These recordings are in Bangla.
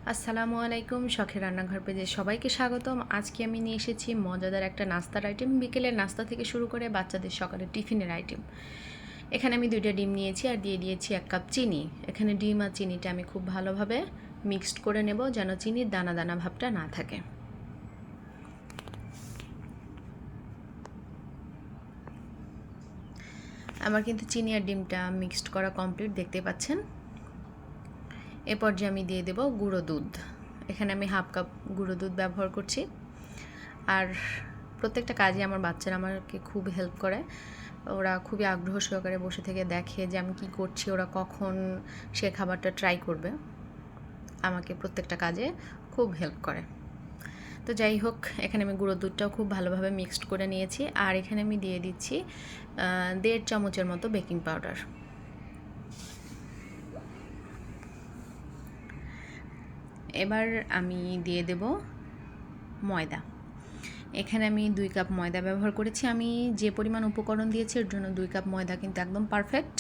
আসসালামু আলাইকুম, শখের রান্নাঘর পেজে সবাইকে স্বাগতম। আজকে আমি নিয়ে এসেছি মজাদার একটা নাস্তার আইটেম, বিকেলের নাস্তা থেকে শুরু করে বাচ্চাদের সকালের টিফিনের আইটেম। এখানে আমি 2টা ডিম নিয়েছি আর দিয়ে দিয়েছি 1 কাপ চিনি। এখানে ডিম আর চিনিটা আমি খুব ভালোভাবে মিক্সড করে নেব, যেন চিনির দানা দানা ভাবটা না থাকে। আমার কিন্তু চিনি আর ডিমটা মিক্সড করা কমপ্লিট, দেখতে পাচ্ছেন। এ পর্যায়ে আমি দিয়ে দেব গুঁড়ো দুধ। এখানে আমি 1/2 কাপ গুঁড়ো দুধ ব্যবহার করছি। আর প্রত্যেকটা কাজে আমার বাচ্চারা আমাকে খুব হেল্প করে। ওরা খুবই আগ্রহ সহকারে বসে থেকে দেখে যে আমি কী করছি, ওরা কখন সে খাবারটা ট্রাই করবে। আমাকে প্রত্যেকটা কাজে খুব হেল্প করে। তো যাই হোক, এখানে আমি গুঁড়ো দুধটাও খুব ভালোভাবে মিক্সড করে নিয়েছি। আর এখানে আমি দিয়ে দিচ্ছি 1.5 চামচের মতো বেকিং পাউডার। এবার আমি দিয়ে দেব ময়দা। এখানে আমি 2 কাপ ময়দা ব্যবহার করেছি। আমি যে পরিমাণ উপকরণ দিয়েছি এর জন্য 2 কাপ ময়দা কিন্তু একদম পারফেক্ট।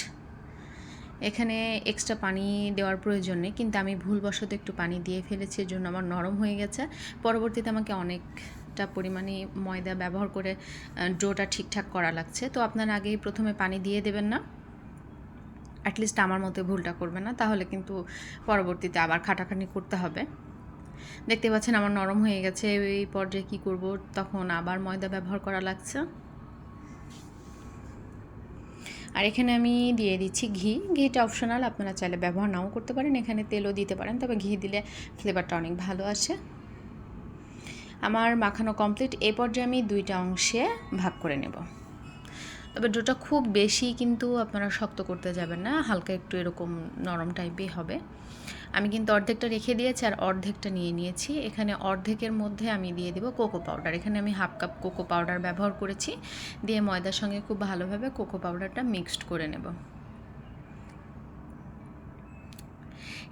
এখানে এক্সট্রা পানি দেওয়ার প্রয়োজন নেই, কিন্তু আমি ভুলবশত একটু পানি দিয়ে ফেলেছি, এর জন্য আমার নরম হয়ে গেছে। পরবর্তীতে আমাকে অনেকটা পরিমাণে ময়দা ব্যবহার করে ডোটা ঠিকঠাক করা লাগছে। তো আপনারা আগেই প্রথমে পানি দিয়ে দেবেন না, অ্যাটলিস্ট আমার মতো ভুলটা করবে না, তাহলে কিন্তু পরবর্তীতে আবার খাটাখাটনি করতে হবে। দেখতে পাচ্ছেন আমার নরম হয়ে গেছে। এই পর্যায়ে কী করব, তখন আবার ময়দা ব্যবহার করা লাগছে। আর এখানে আমি দিয়ে দিচ্ছি ঘি। ঘিটা অপশনাল, আপনারা চাইলে ব্যবহার নাও করতে পারেন, এখানে তেলও দিতে পারেন, তবে ঘি দিলে ফ্লেভারটা অনেক ভালো আসে। আমার মাখানো কমপ্লিট। এই পর্যায়ে আমি 2টা অংশে ভাগ করে নেব। তবে ডোটা খুব বেশি কিন্তু আপনারা শক্ত করতে যাবেন না, হালকা একটু এরকম নরম টাইপই হবে। আমি কিন্তু অর্ধেকটা রেখে দিয়েছি আর অর্ধেকটা নিয়ে নিয়েছি। এখানে অর্ধেকের মধ্যে আমি দিয়ে দেব কোকো পাউডার। এখানে আমি 1/2 কাপ কোকো পাউডার ব্যবহার করেছি। দিয়ে ময়দার সঙ্গে খুব ভালোভাবে কোকো পাউডারটা মিক্সড করে নেব।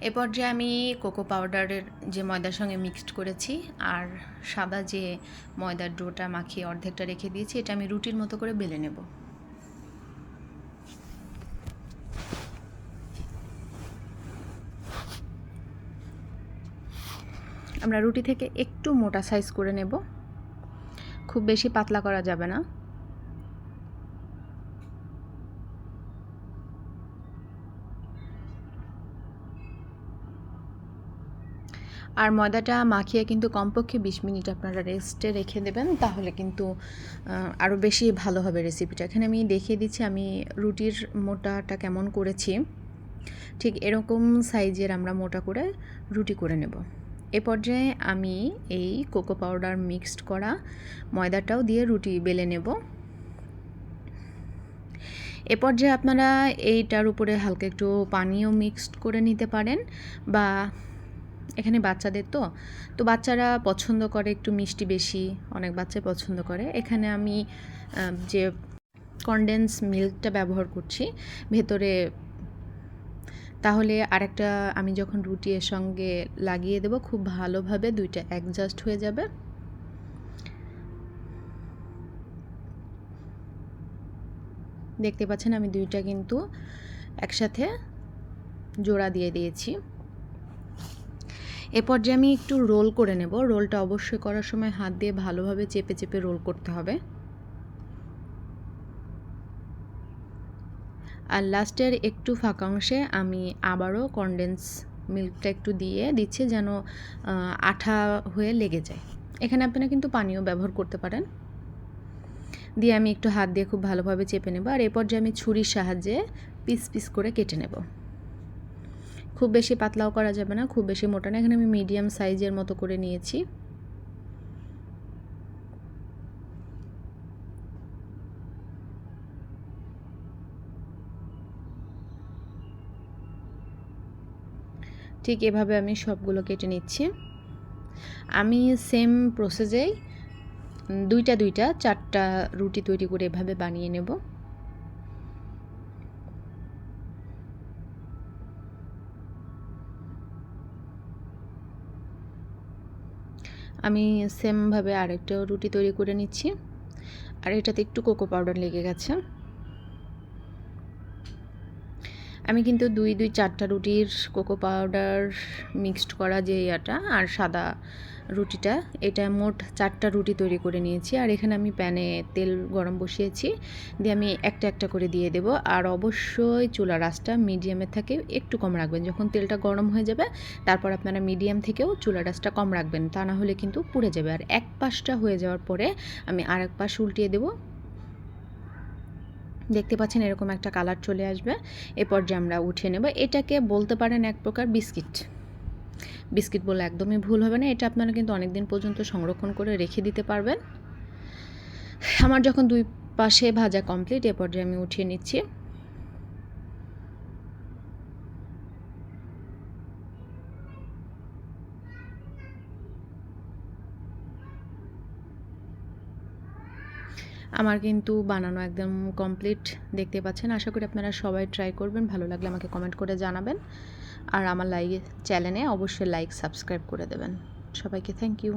এ পর্যায়ে আমি কোকো পাউডারের যে ময়দার সঙ্গে মিক্সড করেছি আর সাদা যে ময়দার ডোটা মাখিয়ে অর্ধেকটা রেখে দিয়েছি, এটা আমি রুটির মতো করে বেলে নেব। আমরা রুটি থেকে একটু মোটা সাইজ করে নেব, খুব বেশি পাতলা করা যাবে না। আর ময়দাটা মাখিয়ে কিন্তু কমপক্ষে 20 মিনিট আপনারা রেস্টে রেখে দেবেন, তাহলে কিন্তু আরও বেশি ভালো হবে রেসিপিটা। এখানে আমি দেখিয়ে দিচ্ছি আমি রুটির মোটাটা কেমন করেছি। ঠিক এরকম সাইজের আমরা মোটা করে রুটি করে নেব। এ পর্যায়ে আমি এই কোকো পাউডার মিক্সড করা ময়দাটাও দিয়ে রুটি বেলে নেব। এ পর্যায়ে আপনারা এইটার উপরে হালকা একটু পানিও মিক্সড করে নিতে পারেন, বা এখানে বাচ্চাদের তো বাচ্চারা পছন্দ করে একটু মিষ্টি বেশি, অনেক বাচ্চাই পছন্দ করে। এখানে আমি যে কনডেন্স মিল্কটা ব্যবহার করছি ভেতরে, তাহলে আরেকটা আমি যখন রুটি এর সঙ্গে লাগিয়ে দেব খুব ভালোভাবে 2টা অ্যাডজাস্ট হয়ে যাবে। দেখতে পাচ্ছেন আমি 2টা কিন্তু একসাথে জোড়া দিয়ে দিয়েছি। এ পর্যায়ে আমি একটু রোল করে নেব। রোলটা অবশ্যই করার সময় হাত দিয়ে ভালোভাবে চেপে চেপে রোল করতে হবে। আর লাস্টের একটু ফাঁকা অংশে আমি আবারও কনডেন্স মিল্কটা একটু দিয়ে দিচ্ছি, যেন আঠা হয়ে লেগে যায়। এখানে আপনারা কিন্তু পানিও ব্যবহার করতে পারেন। দিয়ে আমি একটু হাত দিয়ে খুব ভালোভাবে চেপে নেব। আর এ পর্যায়ে আমি ছুরির সাহায্যে পিস পিস করে কেটে নেব। খুব বেশি পাতলাও করা যাবে না, খুব বেশি মোটা না। এখানে আমি মিডিয়াম সাইজের মতো করে নিয়েছি। ঠিক এভাবে আমি সবগুলো কেটে নিচ্ছি। আমি সেম প্রসেসেই 2টা 4টা রুটি তৈরি করে এভাবে বানিয়ে নেব। আমি সেমভাবে আরেকটা রুটি তৈরি করে নিচ্ছি। আর এটাতে একটু কোকো পাউডার লেগে গেছে। আমি কিন্তু 4টা রুটির কোকো পাউডার মিক্সড করা যে ইয়াটা আর সাদা রুটিটা, এটা মোট 4টা রুটি তৈরি করে নিয়েছি। আর এখানে আমি প্যানে তেল গরম বসিয়েছি, দিয়ে আমি একটা একটা করে দিয়ে দেব। আর অবশ্যই চুলার আঁচটা মিডিয়ামের থেকে একটু কম রাখবেন। যখন তেলটা গরম হয়ে যাবে তারপর আপনারা মিডিয়াম থেকেও চুলার আঁচটা কম রাখবেন, তা না হলে কিন্তু পুড়ে যাবে। আর এক পাশটা হয়ে যাওয়ার পরে আমি আরেক পাশ উল্টিয়ে দেবো। দেখতে পাচ্ছেন এরকম একটা কালার চলে আসবে। এরপর যে আমরা উঠিয়ে নেব, এটাকে বলতে পারেন এক প্রকার বিস্কিট বলে একদমই ভুল হবে না। এটা আপনারা কিন্তু অনেক দিন পর্যন্ত সংরক্ষণ করে রেখে দিতে পারবেন। আমার যখন 2 পাশে ভাজা কমপ্লিট, এ পর্যায়ে আমি উঠিয়ে নিচ্ছি। আমার কিন্তু বানানো একদম কমপ্লিট, দেখতে পাচ্ছেন। আশা করি আপনারা সবাই ট্রাই করবেন, ভালো লাগলে আমাকে কমেন্ট করে জানাবেন। আর আমার চ্যানেলে অবশ্যই লাইক সাবস্ক্রাইব করে দেবেন। সবাইকে থ্যাংক ইউ।